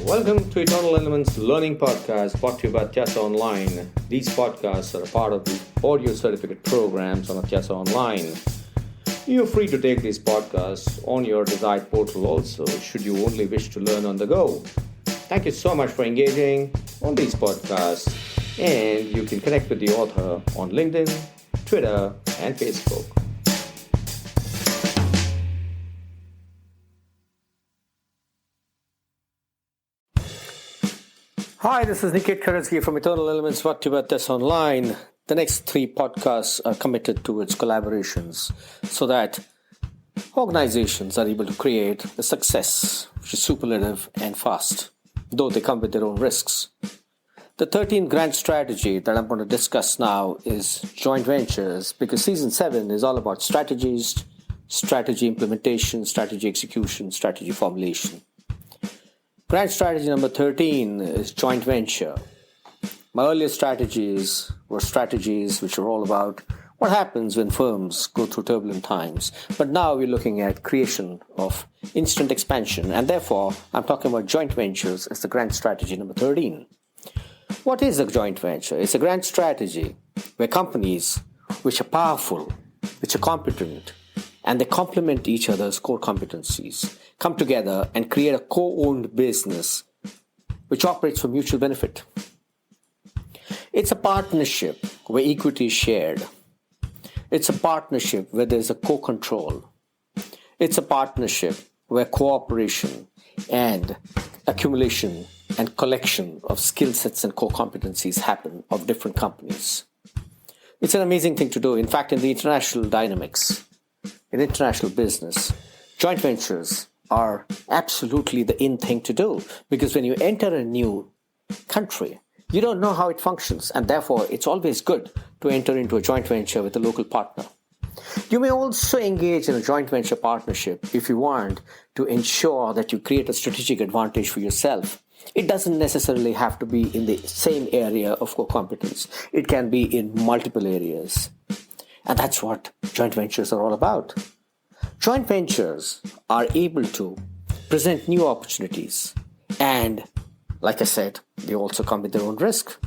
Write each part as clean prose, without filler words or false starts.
Welcome to Eternal Elements Learning Podcast, brought to you by Atyasa Online. These podcasts are a part of the audio certificate programs on Atyasa Online. You're free to take these podcasts on your desired portal also, should you only wish to learn on the go. Thank you so much for engaging on these podcasts, and you can connect with the author on LinkedIn, Twitter, and Facebook. Hi, this is Niket Karajagi from Eternal Elements, brought to you by Atyasa Online. The next 3 podcasts are committed towards collaborations so that organizations are able to create a success which is superlative and fast, though they come with their own risks. The 13th grand strategy that I'm going to discuss now is joint ventures, because season 7 is all about strategies, strategy implementation, strategy execution, strategy formulation. Grand strategy number 13 is joint venture. My earlier strategies were strategies which are all about what happens when firms go through turbulent times. But now we're looking at creation of instant expansion, and therefore I'm talking about joint ventures as the grand strategy number 13. What is a joint venture? It's a grand strategy where companies which are powerful, which are competent, and they complement each other's core competencies come together and create a co-owned business which operates for mutual benefit. It's a partnership where equity is shared. It's a partnership where there's a co-control. It's a partnership where cooperation and accumulation and collection of skill sets and core competencies happen of different companies. It's an amazing thing to do. In fact, in the international dynamics, in international business, joint ventures are absolutely the in thing to do, because when you enter a new country, you don't know how it functions, and therefore it's always good to enter into a joint venture with a local partner. You may also engage in a joint venture partnership if you want to ensure that you create a strategic advantage for yourself. It doesn't necessarily have to be in the same area of core competence. It can be in multiple areas. And that's what joint ventures are all about. Joint ventures are able to present new opportunities, and like I said, they also come with their own risk.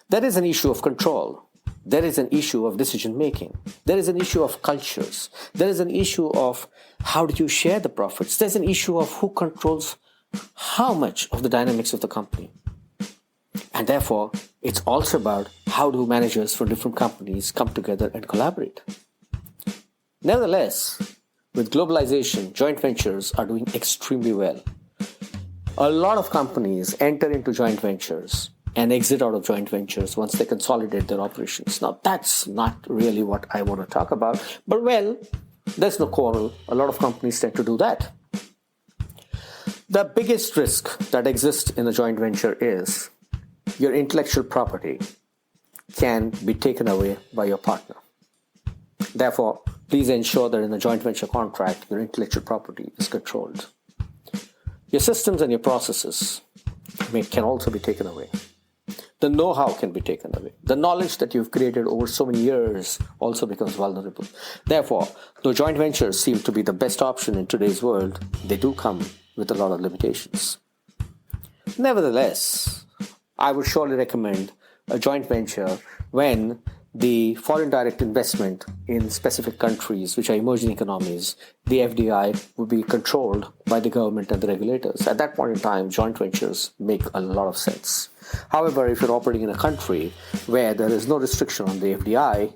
There is an issue of control. There is an issue of decision making. There is an issue of cultures. There is an issue of how do you share the profits. There's an issue of who controls how much of the dynamics of the company. And therefore, it's also about how do managers from different companies come together and collaborate. Nevertheless, with globalization, joint ventures are doing extremely well. A lot of companies enter into joint ventures and exit out of joint ventures once they consolidate their operations. Now, that's not really what I want to talk about, but well, there's no quarrel. A lot of companies tend to do that. The biggest risk that exists in a joint venture is your intellectual property can be taken away by your partner. Therefore, please ensure that in a joint venture contract, your intellectual property is controlled. Your systems and your processes can also be taken away. The know-how can be taken away. The knowledge that you've created over so many years also becomes vulnerable. Therefore, though joint ventures seem to be the best option in today's world, they do come with a lot of limitations. Nevertheless, I would surely recommend a joint venture when the foreign direct investment in specific countries, which are emerging economies, the FDI, would be controlled by the government and the regulators. At that point in time, joint ventures make a lot of sense. However, if you're operating in a country where there is no restriction on the FDI,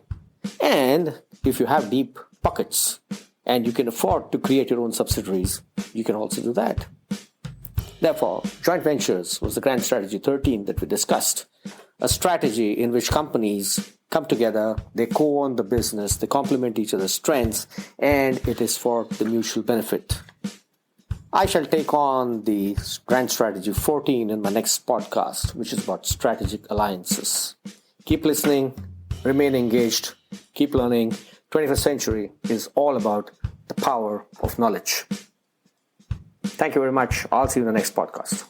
and if you have deep pockets and you can afford to create your own subsidiaries, you can also do that. Therefore, joint ventures was the grand strategy 13 that we discussed, a strategy in which companies come together, they co-own the business, they complement each other's strengths, and it is for the mutual benefit. I shall take on the grand strategy 14 in my next podcast, which is about strategic alliances. Keep listening, remain engaged, keep learning. 21st century is all about the power of knowledge. Thank you very much. I'll see you in the next podcast.